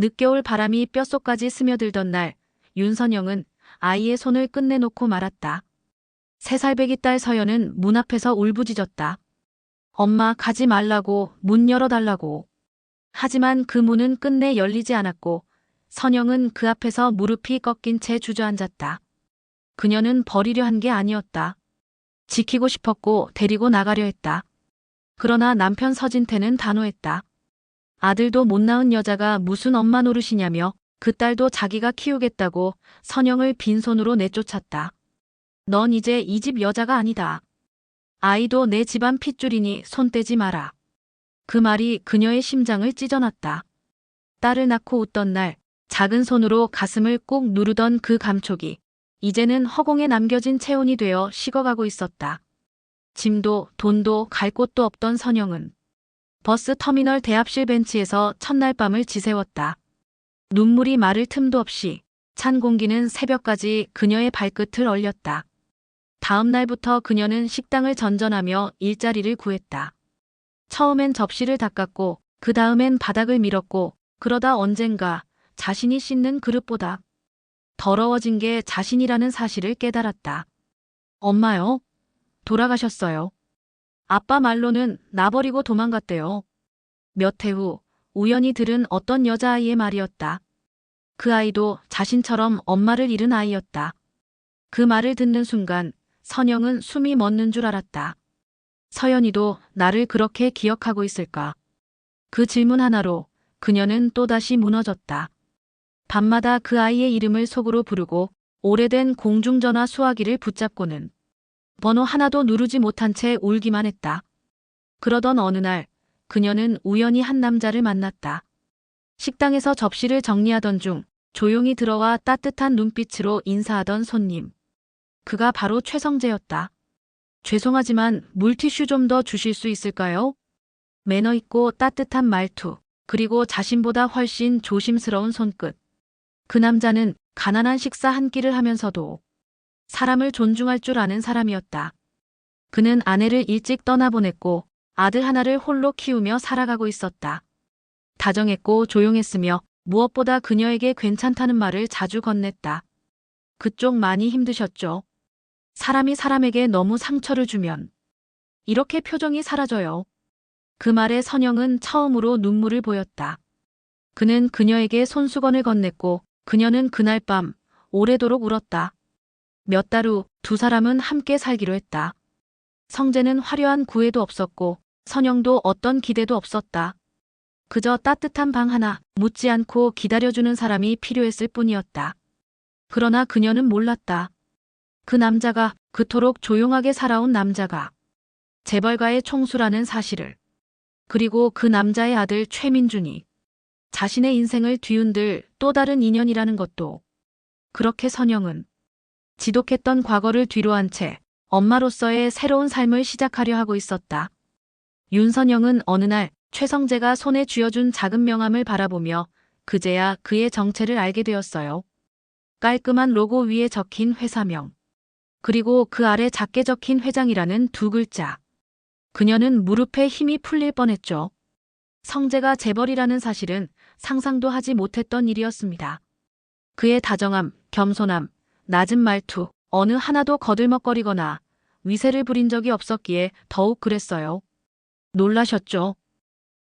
늦겨울 바람이 뼛속까지 스며들던 날, 윤선영은 아이의 손을 끝내놓고 말았다. 3살배기 딸 서연은 문 앞에서 울부짖었다. 엄마 가지 말라고, 문 열어달라고. 하지만 그 문은 끝내 열리지 않았고 선영은 그 앞에서 무릎이 꺾인 채 주저앉았다. 그녀는 버리려 한 게 아니었다. 지키고 싶었고 데리고 나가려 했다. 그러나 남편 서진태는 단호했다. 아들도 못 낳은 여자가 무슨 엄마 노릇이냐며 그 딸도 자기가 키우겠다고 선영을 빈손으로 내쫓았다. 넌 이제 이 집 여자가 아니다. 아이도 내 집안 핏줄이니 손 떼지 마라. 그 말이 그녀의 심장을 찢어놨다. 딸을 낳고 웃던 날 작은 손으로 가슴을 꾹 누르던 그 감촉이 이제는 허공에 남겨진 체온이 되어 식어가고 있었다. 짐도 돈도 갈 곳도 없던 선영은 버스 터미널 대합실 벤치에서 첫날 밤을 지새웠다. 눈물이 마를 틈도 없이 찬 공기는 새벽까지 그녀의 발끝을 얼렸다. 다음 날부터 그녀는 식당을 전전하며 일자리를 구했다. 처음엔 접시를 닦았고 그 다음엔 바닥을 밀었고 그러다 언젠가 자신이 씻는 그릇보다 더러워진 게 자신이라는 사실을 깨달았다. 엄마요? 돌아가셨어요. 아빠 말로는 나 버리고 도망갔대요. 몇 해 후 우연히 들은 어떤 여자아이의 말이었다. 그 아이도 자신처럼 엄마를 잃은 아이였다. 그 말을 듣는 순간 선영은 숨이 멎는 줄 알았다. 서연이도 나를 그렇게 기억하고 있을까? 그 질문 하나로 그녀는 또다시 무너졌다. 밤마다 그 아이의 이름을 속으로 부르고 오래된 공중전화 수화기를 붙잡고는 번호 하나도 누르지 못한 채 울기만 했다. 그러던 어느 날 그녀는 우연히 한 남자를 만났다. 식당에서 접시를 정리하던 중 조용히 들어와 따뜻한 눈빛으로 인사하던 손님. 그가 바로 최성재였다. 죄송하지만 물티슈 좀 더 주실 수 있을까요? 매너 있고 따뜻한 말투, 그리고 자신보다 훨씬 조심스러운 손끝. 그 남자는 가난한 식사 한 끼를 하면서도 사람을 존중할 줄 아는 사람이었다. 그는 아내를 일찍 떠나보냈고 아들 하나를 홀로 키우며 살아가고 있었다. 다정했고 조용했으며 무엇보다 그녀에게 괜찮다는 말을 자주 건넸다. 그쪽 많이 힘드셨죠? 사람이 사람에게 너무 상처를 주면 이렇게 표정이 사라져요. 그 말에 선영은 처음으로 눈물을 보였다. 그는 그녀에게 손수건을 건넸고 그녀는 그날 밤 오래도록 울었다. 몇 달 후 두 사람은 함께 살기로 했다. 성재는 화려한 구애도 없었고 선영도 어떤 기대도 없었다. 그저 따뜻한 방 하나, 묻지 않고 기다려주는 사람이 필요했을 뿐이었다. 그러나 그녀는 몰랐다. 그 남자가, 그토록 조용하게 살아온 남자가 재벌가의 총수라는 사실을. 그리고 그 남자의 아들 최민준이 자신의 인생을 뒤흔들 또 다른 인연이라는 것도. 그렇게 선영은 지독했던 과거를 뒤로한 채 엄마로서의 새로운 삶을 시작하려 하고 있었다. 윤선영은 어느 날 최성재가 손에 쥐어준 작은 명함을 바라보며 그제야 그의 정체를 알게 되었어요. 깔끔한 로고 위에 적힌 회사명. 그리고 그 아래 작게 적힌 회장이라는 두 글자. 그녀는 무릎에 힘이 풀릴 뻔했죠. 성재가 재벌이라는 사실은 상상도 하지 못했던 일이었습니다. 그의 다정함, 겸손함, 낮은 말투, 어느 하나도 거들먹거리거나 위세를 부린 적이 없었기에 더욱 그랬어요. 놀라셨죠?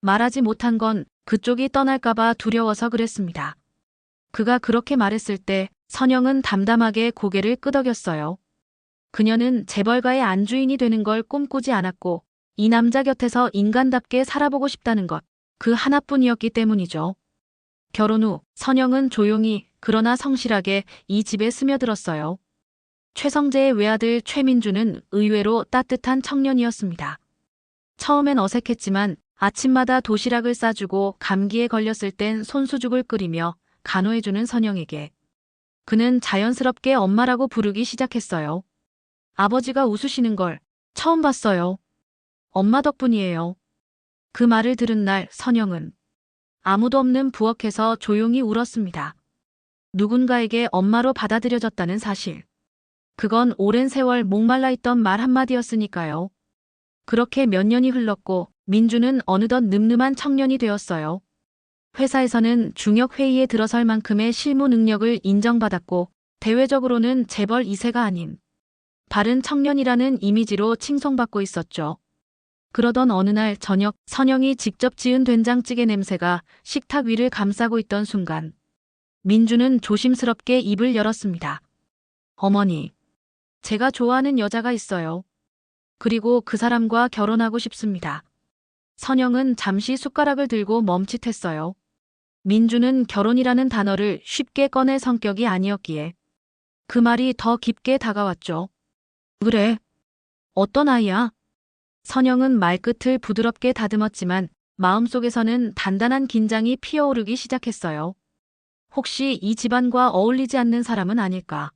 말하지 못한 건 그쪽이 떠날까봐 두려워서 그랬습니다. 그가 그렇게 말했을 때 선영은 담담하게 고개를 끄덕였어요. 그녀는 재벌가의 안주인이 되는 걸 꿈꾸지 않았고 이 남자 곁에서 인간답게 살아보고 싶다는 것, 그 하나뿐이었기 때문이죠. 결혼 후 선영은 조용히 그러나 성실하게 이 집에 스며들었어요. 최성재의 외아들 최민주는 의외로 따뜻한 청년이었습니다. 처음엔 어색했지만 아침마다 도시락을 싸주고 감기에 걸렸을 땐 손수죽을 끓이며 간호해주는 선영에게 그는 자연스럽게 엄마라고 부르기 시작했어요. 아버지가 웃으시는 걸 처음 봤어요. 엄마 덕분이에요. 그 말을 들은 날 선영은 아무도 없는 부엌에서 조용히 울었습니다. 누군가에게 엄마로 받아들여졌다는 사실. 그건 오랜 세월 목말라 있던 말 한마디였으니까요. 그렇게 몇 년이 흘렀고 민주는 어느덧 늠름한 청년이 되었어요. 회사에서는 중역 회의에 들어설 만큼의 실무 능력을 인정받았고 대외적으로는 재벌 2세가 아닌 바른 청년이라는 이미지로 칭송받고 있었죠. 그러던 어느 날 저녁 선영이 직접 지은 된장찌개 냄새가 식탁 위를 감싸고 있던 순간 민주는 조심스럽게 입을 열었습니다. 어머니, 제가 좋아하는 여자가 있어요. 그리고 그 사람과 결혼하고 싶습니다. 선영은 잠시 숟가락을 들고 멈칫했어요. 민주는 결혼이라는 단어를 쉽게 꺼낼 성격이 아니었기에 그 말이 더 깊게 다가왔죠. 그래. 어떤 아이야? 선영은 말끝을 부드럽게 다듬었지만 마음속에서는 단단한 긴장이 피어오르기 시작했어요. 혹시 이 집안과 어울리지 않는 사람은 아닐까?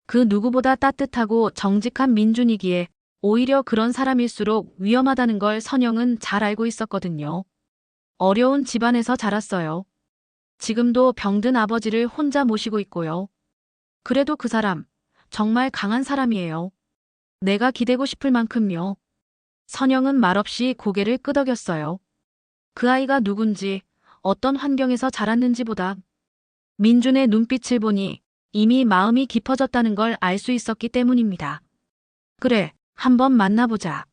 그 누구보다 따뜻하고 정직한 민준이기에 오히려 그런 사람일수록 위험하다는 걸 선영은 잘 알고 있었거든요. 어려운 집안에서 자랐어요. 지금도 병든 아버지를 혼자 모시고 있고요. 그래도 그 사람, 정말 강한 사람이에요. 내가 기대고 싶을 만큼요. 선영은 말없이 고개를 끄덕였어요. 그 아이가 누군지, 어떤 환경에서 자랐는지보다 민준의 눈빛을 보니 이미 마음이 깊어졌다는 걸 알 수 있었기 때문입니다. 그래, 한번 만나보자.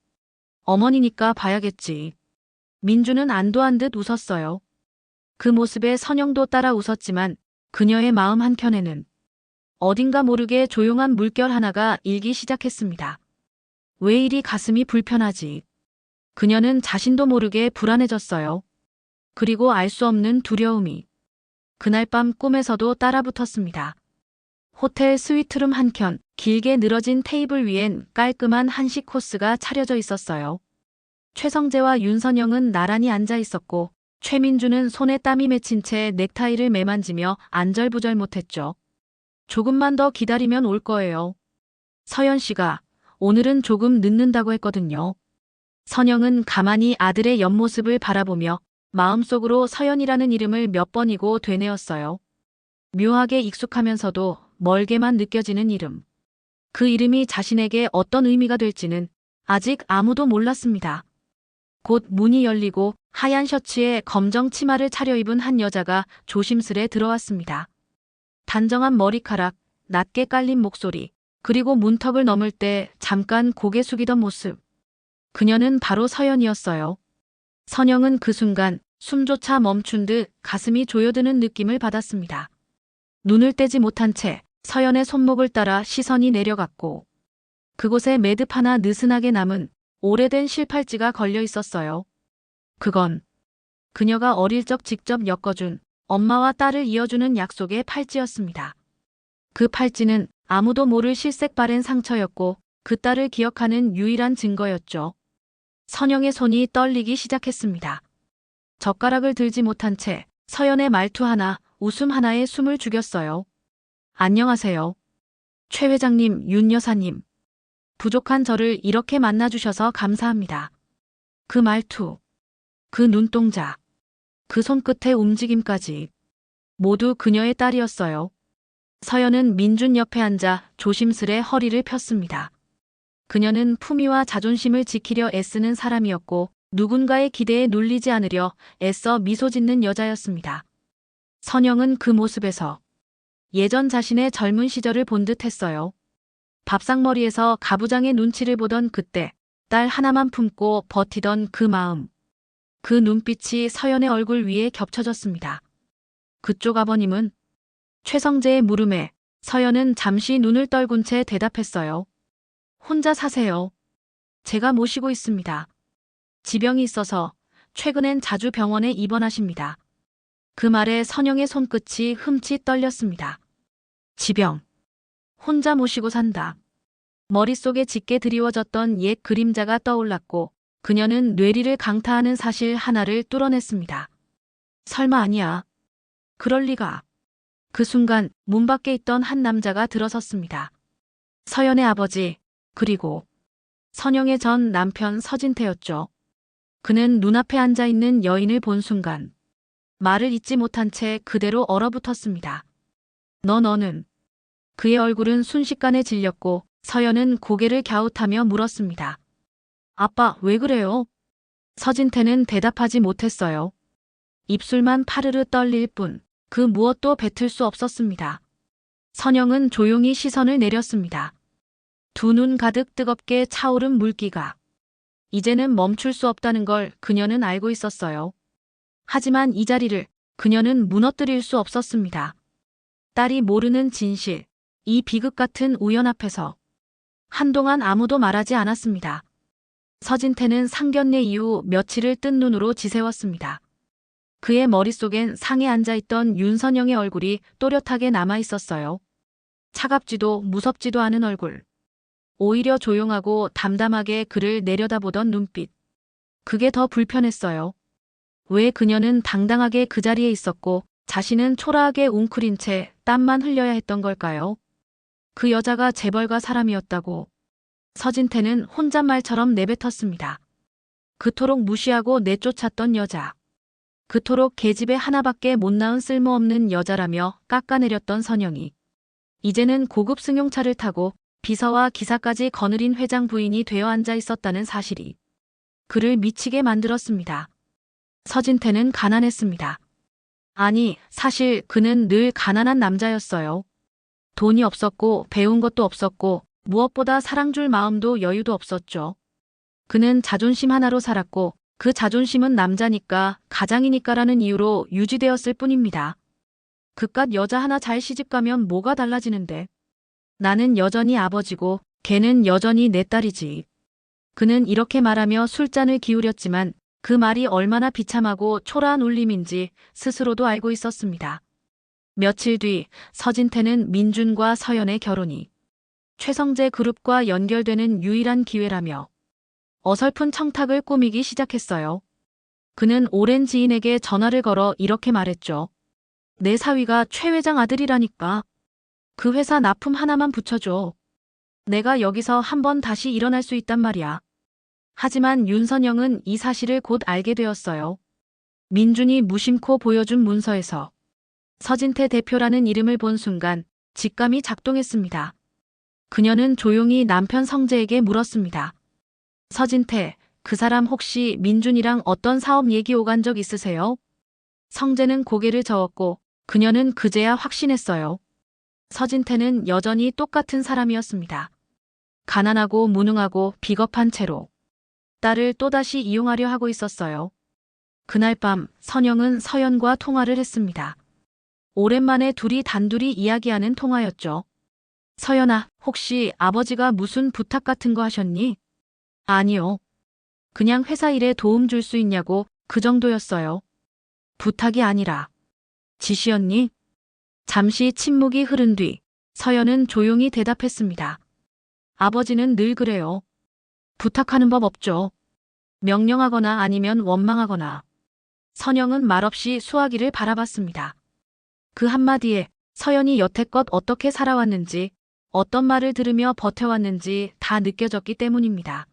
어머니니까 봐야겠지. 민준은 안도한 듯 웃었어요. 그 모습에 선영도 따라 웃었지만 그녀의 마음 한켠에는 어딘가 모르게 조용한 물결 하나가 일기 시작했습니다. 왜 이리 가슴이 불편하지? 그녀는 자신도 모르게 불안해졌어요. 그리고 알 수 없는 두려움이 그날 밤 꿈에서도 따라붙었습니다. 호텔 스위트룸 한켠 길게 늘어진 테이블 위엔 깔끔한 한식 코스가 차려져 있었어요. 최성재와 윤선영은 나란히 앉아 있었고 최민주는 손에 땀이 맺힌 채 넥타이를 매만지며 안절부절 못했죠. 조금만 더 기다리면 올 거예요. 서연 씨가 오늘은 조금 늦는다고 했거든요. 선영은 가만히 아들의 옆모습을 바라보며 마음속으로 서연이라는 이름을 몇 번이고 되뇌었어요. 묘하게 익숙하면서도 멀게만 느껴지는 이름. 그 이름이 자신에게 어떤 의미가 될지는 아직 아무도 몰랐습니다. 곧 문이 열리고 하얀 셔츠에 검정 치마를 차려입은 한 여자가 조심스레 들어왔습니다. 단정한 머리카락, 낮게 깔린 목소리, 그리고 문턱을 넘을 때 잠깐 고개 숙이던 모습. 그녀는 바로 서연이었어요. 선영은 그 순간 숨조차 멈춘 듯 가슴이 조여드는 느낌을 받았습니다. 눈을 떼지 못한 채 서연의 손목을 따라 시선이 내려갔고 그곳에 매듭 하나 느슨하게 남은 오래된 실팔찌가 걸려 있었어요. 그건 그녀가 어릴 적 직접 엮어준 엄마와 딸을 이어주는 약속의 팔찌였습니다. 그 팔찌는 아무도 모를 실색 바랜 상처였고 그 딸을 기억하는 유일한 증거였죠. 선영의 손이 떨리기 시작했습니다. 젓가락을 들지 못한 채 서연의 말투 하나, 웃음 하나에 숨을 죽였어요. 안녕하세요. 최 회장님, 윤 여사님. 부족한 저를 이렇게 만나주셔서 감사합니다. 그 말투, 그 눈동자, 그 손끝의 움직임까지 모두 그녀의 딸이었어요. 서연은 민준 옆에 앉아 조심스레 허리를 폈습니다. 그녀는 품위와 자존심을 지키려 애쓰는 사람이었고 누군가의 기대에 눌리지 않으려 애써 미소 짓는 여자였습니다. 선영은 그 모습에서 예전 자신의 젊은 시절을 본 듯했어요. 밥상머리에서 가부장의 눈치를 보던 그때 딸 하나만 품고 버티던 그 마음. 그 눈빛이 서연의 얼굴 위에 겹쳐졌습니다. 그쪽 아버님은? 최성재의 물음에 서연은 잠시 눈을 떨군 채 대답했어요. 혼자 사세요. 제가 모시고 있습니다. 지병이 있어서 최근엔 자주 병원에 입원하십니다. 그 말에 선영의 손끝이 흠칫 떨렸습니다. 지병. 혼자 모시고 산다. 머릿속에 짙게 드리워졌던 옛 그림자가 떠올랐고 그녀는 뇌리를 강타하는 사실 하나를 뚫어냈습니다. 설마 아니야. 그럴 리가. 그 순간 문 밖에 있던 한 남자가 들어섰습니다. 서연의 아버지, 그리고 선영의 전 남편 서진태였죠. 그는 눈앞에 앉아있는 여인을 본 순간 말을 잇지 못한 채 그대로 얼어붙었습니다. 너는? 그의 얼굴은 순식간에 질렸고 서연은 고개를 갸웃하며 물었습니다. 아빠, 왜 그래요? 서진태는 대답하지 못했어요. 입술만 파르르 떨릴 뿐 그 무엇도 뱉을 수 없었습니다. 선영은 조용히 시선을 내렸습니다. 두 눈 가득 뜨겁게 차오른 물기가. 이제는 멈출 수 없다는 걸 그녀는 알고 있었어요. 하지만 이 자리를 그녀는 무너뜨릴 수 없었습니다. 딸이 모르는 진실, 이 비극 같은 우연 앞에서 한동안 아무도 말하지 않았습니다. 서진태는 상견례 이후 며칠을 뜬 눈으로 지새웠습니다. 그의 머릿속엔 상에 앉아있던 윤선영의 얼굴이 또렷하게 남아있었어요. 차갑지도 무섭지도 않은 얼굴. 오히려 조용하고 담담하게 그를 내려다보던 눈빛. 그게 더 불편했어요. 왜 그녀는 당당하게 그 자리에 있었고 자신은 초라하게 웅크린 채 땀만 흘려야 했던 걸까요? 그 여자가 재벌가 사람이었다고. 서진태는 혼잣말처럼 내뱉었습니다. 그토록 무시하고 내쫓았던 여자. 그토록 계집애 하나밖에 못 낳은 쓸모없는 여자라며 깎아내렸던 선영이. 이제는 고급 승용차를 타고 비서와 기사까지 거느린 회장 부인이 되어 앉아 있었다는 사실이 그를 미치게 만들었습니다. 서진태는 가난했습니다. 아니, 사실 그는 늘 가난한 남자였어요. 돈이 없었고 배운 것도 없었고 무엇보다 사랑 줄 마음도 여유도 없었죠. 그는 자존심 하나로 살았고 그 자존심은 남자니까 가장이니까라는 이유로 유지되었을 뿐입니다. 그깟 여자 하나 잘 시집가면 뭐가 달라지는데. 나는 여전히 아버지고 걔는 여전히 내 딸이지. 그는 이렇게 말하며 술잔을 기울였지만 그 말이 얼마나 비참하고 초라한 울림인지 스스로도 알고 있었습니다. 며칠 뒤 서진태는 민준과 서연의 결혼이 최성재 그룹과 연결되는 유일한 기회라며 어설픈 청탁을 꾸미기 시작했어요. 그는 오랜 지인에게 전화를 걸어 이렇게 말했죠. 내 사위가 최 회장 아들이라니까. 그 회사 납품 하나만 붙여줘. 내가 여기서 한번 다시 일어날 수 있단 말이야. 하지만 윤선영은 이 사실을 곧 알게 되었어요. 민준이 무심코 보여준 문서에서 서진태 대표라는 이름을 본 순간 직감이 작동했습니다. 그녀는 조용히 남편 성재에게 물었습니다. 서진태, 그 사람 혹시 민준이랑 어떤 사업 얘기 오간 적 있으세요? 성재는 고개를 저었고 그녀는 그제야 확신했어요. 서진태는 여전히 똑같은 사람이었습니다. 가난하고 무능하고 비겁한 채로 딸을 또다시 이용하려 하고 있었어요. 그날 밤 선영은 서연과 통화를 했습니다. 오랜만에 둘이 단둘이 이야기하는 통화였죠. 서연아, 혹시 아버지가 무슨 부탁 같은 거 하셨니? 아니요. 그냥 회사 일에 도움 줄 수 있냐고 그 정도였어요. 부탁이 아니라 지시였니? 잠시 침묵이 흐른 뒤 서연은 조용히 대답했습니다. 아버지는 늘 그래요. 부탁하는 법 없죠. 명령하거나 아니면 원망하거나. 선영은 말없이 수화기를 바라봤습니다. 그 한마디에 서연이 여태껏 어떻게 살아왔는지, 어떤 말을 들으며 버텨왔는지 다 느껴졌기 때문입니다.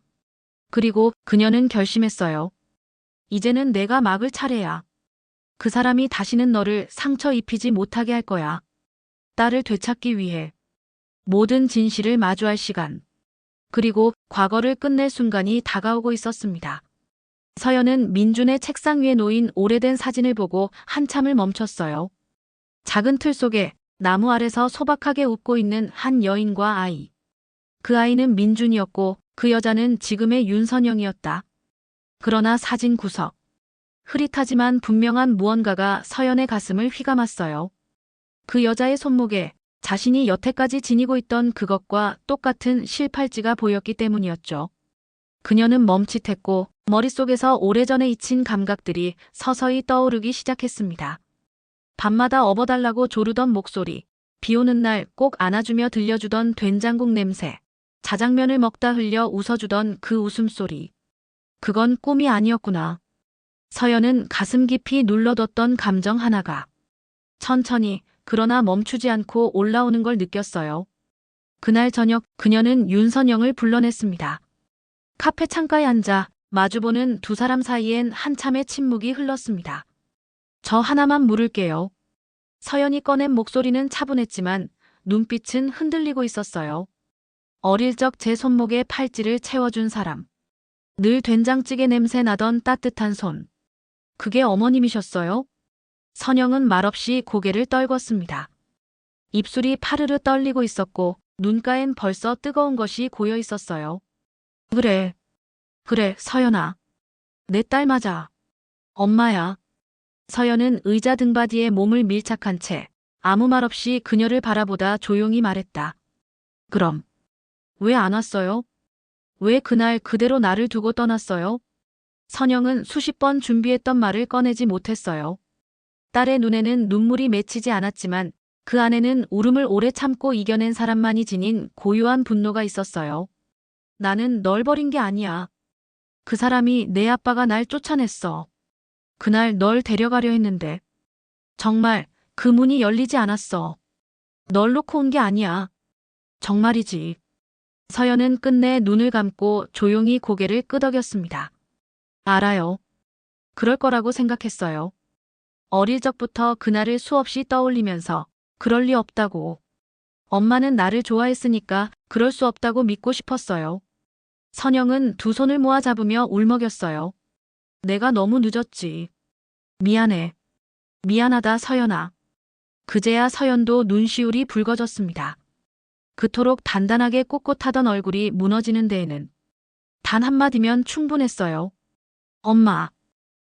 그리고 그녀는 결심했어요. 이제는 내가 막을 차례야. 그 사람이 다시는 너를 상처 입히지 못하게 할 거야. 딸을 되찾기 위해 모든 진실을 마주할 시간. 그리고 과거를 끝낼 순간이 다가오고 있었습니다. 서연은 민준의 책상 위에 놓인 오래된 사진을 보고 한참을 멈췄어요. 작은 틀 속에 나무 아래서 소박하게 웃고 있는 한 여인과 아이. 그 아이는 민준이었고 그 여자는 지금의 윤선영이었다. 그러나 사진 구석. 흐릿하지만 분명한 무언가가 서연의 가슴을 휘감았어요. 그 여자의 손목에 자신이 여태까지 지니고 있던 그것과 똑같은 실팔찌가 보였기 때문이었죠. 그녀는 멈칫했고 머릿속에서 오래전에 잊힌 감각들이 서서히 떠오르기 시작했습니다. 밤마다 업어달라고 조르던 목소리, 비 오는 날 꼭 안아주며 들려주던 된장국 냄새, 자장면을 먹다 흘려 웃어주던 그 웃음소리. 그건 꿈이 아니었구나. 서연은 가슴 깊이 눌러뒀던 감정 하나가 천천히 그러나 멈추지 않고 올라오는 걸 느꼈어요. 그날 저녁 그녀는 윤선영을 불러냈습니다. 카페 창가에 앉아 마주보는 두 사람 사이엔 한참의 침묵이 흘렀습니다. 저 하나만 물을게요. 서연이 꺼낸 목소리는 차분했지만 눈빛은 흔들리고 있었어요. 어릴 적 제 손목에 팔찌를 채워준 사람. 늘 된장찌개 냄새 나던 따뜻한 손. 그게 어머님이셨어요? 선영은 말없이 고개를 떨궜습니다. 입술이 파르르 떨리고 있었고 눈가엔 벌써 뜨거운 것이 고여 있었어요. 그래, 그래, 서연아. 내 딸 맞아. 엄마야. 서연은 의자 등받이에 몸을 밀착한 채 아무 말 없이 그녀를 바라보다 조용히 말했다. 그럼, 왜 안 왔어요? 왜 그날 그대로 나를 두고 떠났어요? 선영은 수십 번 준비했던 말을 꺼내지 못했어요. 딸의 눈에는 눈물이 맺히지 않았지만 그 안에는 울음을 오래 참고 이겨낸 사람만이 지닌 고유한 분노가 있었어요. 나는 널 버린 게 아니야. 그 사람이 내 아빠가 날 쫓아냈어. 그날 널 데려가려 했는데 정말 그 문이 열리지 않았어. 널 놓고 온 게 아니야. 정말이지. 서연은 끝내 눈을 감고 조용히 고개를 끄덕였습니다. 알아요. 그럴 거라고 생각했어요. 어릴 적부터 그날을 수없이 떠올리면서 그럴 리 없다고. 엄마는 나를 좋아했으니까 그럴 수 없다고 믿고 싶었어요. 선영은 두 손을 모아 잡으며 울먹였어요. 내가 너무 늦었지. 미안해. 미안하다 서연아. 그제야 서연도 눈시울이 붉어졌습니다. 그토록 단단하게 꼿꼿하던 얼굴이 무너지는 데에는 단 한마디면 충분했어요. 엄마.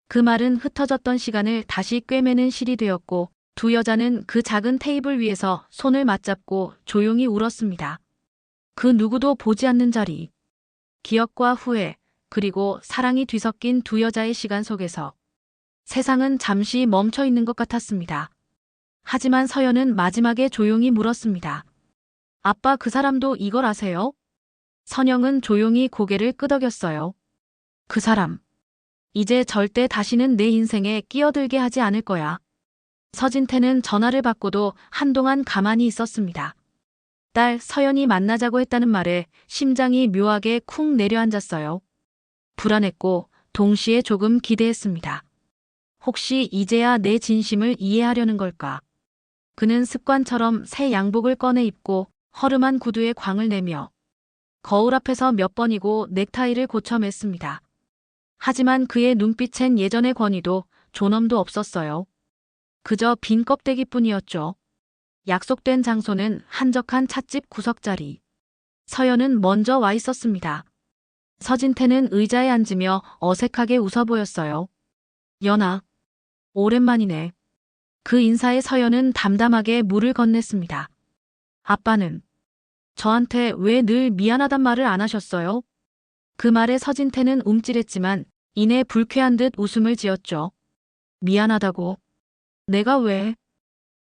그 말은 흩어졌던 시간을 다시 꿰매는 실이 되었고 두 여자는 그 작은 테이블 위에서 손을 맞잡고 조용히 울었습니다. 그 누구도 보지 않는 자리. 기억과 후회, 그리고 사랑이 뒤섞인 두 여자의 시간 속에서 세상은 잠시 멈춰 있는 것 같았습니다. 하지만 서연은 마지막에 조용히 물었습니다. 아빠 그 사람도 이걸 아세요? 선영은 조용히 고개를 끄덕였어요. 그 사람. 이제 절대 다시는 내 인생에 끼어들게 하지 않을 거야. 서진태는 전화를 받고도 한동안 가만히 있었습니다. 딸 서연이 만나자고 했다는 말에 심장이 묘하게 쿵 내려앉았어요. 불안했고 동시에 조금 기대했습니다. 혹시 이제야 내 진심을 이해하려는 걸까? 그는 습관처럼 새 양복을 꺼내 입고 허름한 구두에 광을 내며 거울 앞에서 몇 번이고 넥타이를 고쳐 맸습니다. 하지만 그의 눈빛엔 예전의 권위도 존엄도 없었어요. 그저 빈 껍데기뿐이었죠. 약속된 장소는 한적한 찻집 구석자리. 서연은 먼저 와 있었습니다. 서진태는 의자에 앉으며 어색하게 웃어 보였어요. 연아, 오랜만이네. 그 인사에 서연은 담담하게 물을 건넸습니다. 아빠는 저한테 왜 늘 미안하단 말을 안 하셨어요? 그 말에 서진태는 움찔했지만 이내 불쾌한 듯 웃음을 지었죠. 미안하다고. 내가 왜?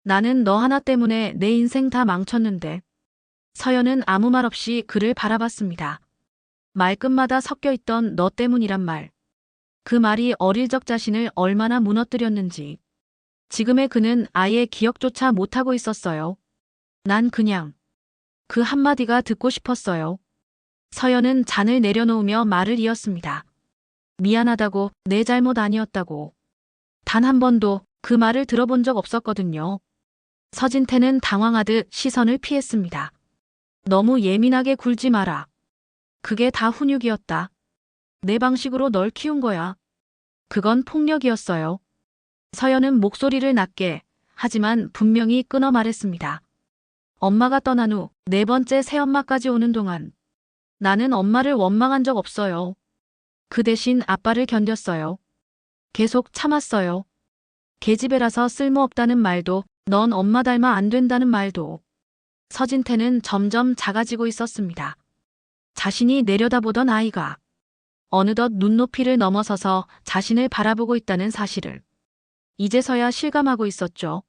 나는 너 하나 때문에 내 인생 다 망쳤는데. 서연은 아무 말 없이 그를 바라봤습니다. 말끝마다 섞여 있던 너 때문이란 말. 그 말이 어릴 적 자신을 얼마나 무너뜨렸는지. 지금의 그는 아예 기억조차 못하고 있었어요. 난 그냥 그 한마디가 듣고 싶었어요. 서연은 잔을 내려놓으며 말을 이었습니다. 미안하다고, 내 잘못 아니었다고. 단 한 번도 그 말을 들어본 적 없었거든요. 서진태는 당황하듯 시선을 피했습니다. 너무 예민하게 굴지 마라. 그게 다 훈육이었다. 내 방식으로 널 키운 거야. 그건 폭력이었어요. 서연은 목소리를 낮게, 하지만 분명히 끊어 말했습니다. 엄마가 떠난 후 네 번째 새엄마까지 오는 동안 나는 엄마를 원망한 적 없어요. 그 대신 아빠를 견뎠어요. 계속 참았어요. 계집애라서 쓸모없다는 말도, 넌 엄마 닮아 안 된다는 말도. 서진태는 점점 작아지고 있었습니다. 자신이 내려다보던 아이가 어느덧 눈높이를 넘어서서 자신을 바라보고 있다는 사실을 이제서야 실감하고 있었죠.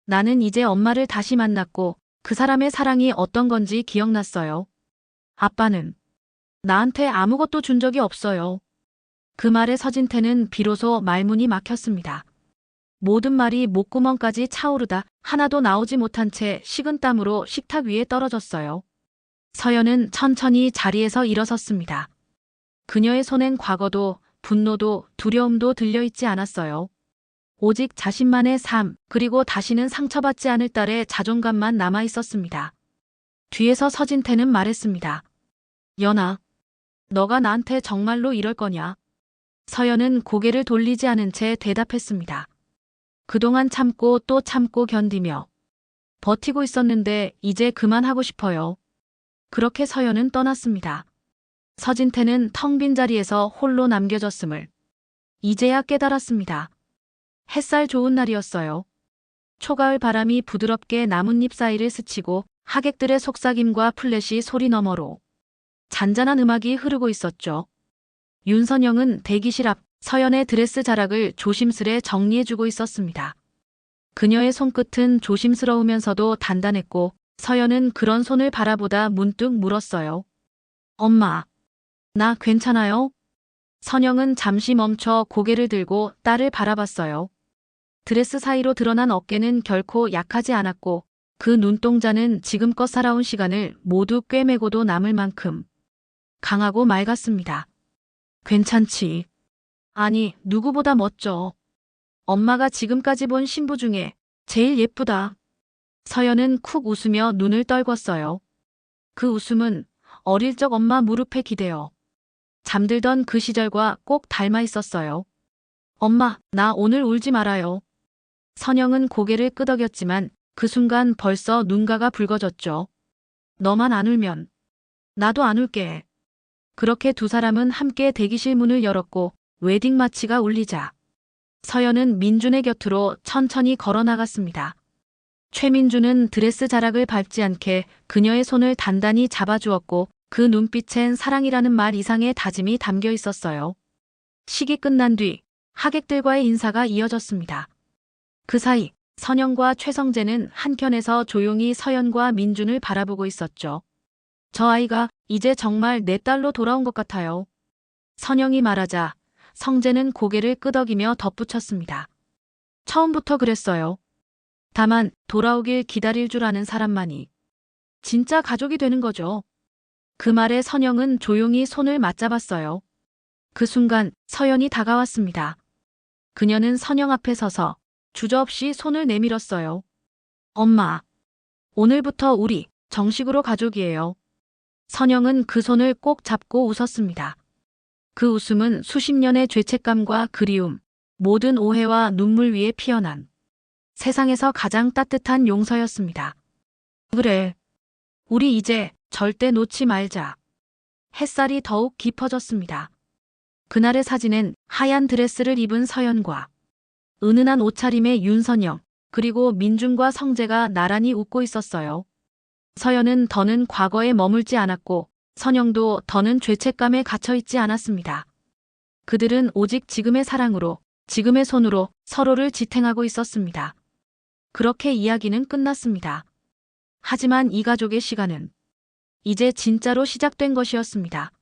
나는 이제 엄마를 다시 만났고 그 사람의 사랑이 어떤 건지 기억났어요. 아빠는 나한테 아무것도 준 적이 없어요. 그 말에 서진태는 비로소 말문이 막혔습니다. 모든 말이 목구멍까지 차오르다 하나도 나오지 못한 채 식은땀으로 식탁 위에 떨어졌어요. 서연은 천천히 자리에서 일어섰습니다. 그녀의 손엔 과거도 분노도 두려움도 들려있지 않았어요. 오직 자신만의 삶, 그리고 다시는 상처받지 않을 딸의 자존감만 남아 있었습니다. 뒤에서 서진태는 말했습니다. 연아, 너가 나한테 정말로 이럴 거냐? 서연은 고개를 돌리지 않은 채 대답했습니다. 그동안 참고 또 참고 견디며 버티고 있었는데 이제 그만하고 싶어요. 그렇게 서연은 떠났습니다. 서진태는 텅 빈 자리에서 홀로 남겨졌음을 이제야 깨달았습니다. 햇살 좋은 날이었어요. 초가을 바람이 부드럽게 나뭇잎 사이를 스치고 하객들의 속삭임과 플래시 소리 너머로 잔잔한 음악이 흐르고 있었죠. 윤선영은 대기실 앞 서연의 드레스 자락을 조심스레 정리해주고 있었습니다. 그녀의 손끝은 조심스러우면서도 단단했고 서연은 그런 손을 바라보다 문득 물었어요. 엄마, 나 괜찮아요? 선영은 잠시 멈춰 고개를 들고 딸을 바라봤어요. 드레스 사이로 드러난 어깨는 결코 약하지 않았고 그 눈동자는 지금껏 살아온 시간을 모두 꿰매고도 남을 만큼 강하고 맑았습니다. 괜찮지? 아니, 누구보다 멋져. 엄마가 지금까지 본 신부 중에 제일 예쁘다. 서연은 쿡 웃으며 눈을 떨궜어요. 그 웃음은 어릴 적 엄마 무릎에 기대어 잠들던 그 시절과 꼭 닮아 있었어요. 엄마, 나 오늘 울지 말아요. 선영은 고개를 끄덕였지만 그 순간 벌써 눈가가 붉어졌죠. 너만 안 울면 나도 안 울게. 그렇게 두 사람은 함께 대기실 문을 열었고 웨딩 마치가 울리자 서연은 민준의 곁으로 천천히 걸어 나갔습니다. 최민준은 드레스 자락을 밟지 않게 그녀의 손을 단단히 잡아주었고 그 눈빛엔 사랑이라는 말 이상의 다짐이 담겨 있었어요. 식이 끝난 뒤 하객들과의 인사가 이어졌습니다. 그 사이 선영과 최성재는 한켠에서 조용히 서연과 민준을 바라보고 있었죠. 저 아이가 이제 정말 내 딸로 돌아온 것 같아요. 선영이 말하자 성재는 고개를 끄덕이며 덧붙였습니다. 처음부터 그랬어요. 다만 돌아오길 기다릴 줄 아는 사람만이 진짜 가족이 되는 거죠. 그 말에 선영은 조용히 손을 맞잡았어요. 그 순간 서연이 다가왔습니다. 그녀는 선영 앞에 서서 주저없이 손을 내밀었어요. 엄마, 오늘부터 우리 정식으로 가족이에요. 선영은 그 손을 꼭 잡고 웃었습니다. 그 웃음은 수십 년의 죄책감과 그리움, 모든 오해와 눈물 위에 피어난 세상에서 가장 따뜻한 용서였습니다. 그래, 우리 이제 절대 놓지 말자. 햇살이 더욱 깊어졌습니다. 그날의 사진엔 하얀 드레스를 입은 서연과 은은한 옷차림의 윤선영, 그리고 민준과 성재가 나란히 웃고 있었어요. 서연은 더는 과거에 머물지 않았고 선영도 더는 죄책감에 갇혀있지 않았습니다. 그들은 오직 지금의 사랑으로, 지금의 손으로 서로를 지탱하고 있었습니다. 그렇게 이야기는 끝났습니다. 하지만 이 가족의 시간은 이제 진짜로 시작된 것이었습니다.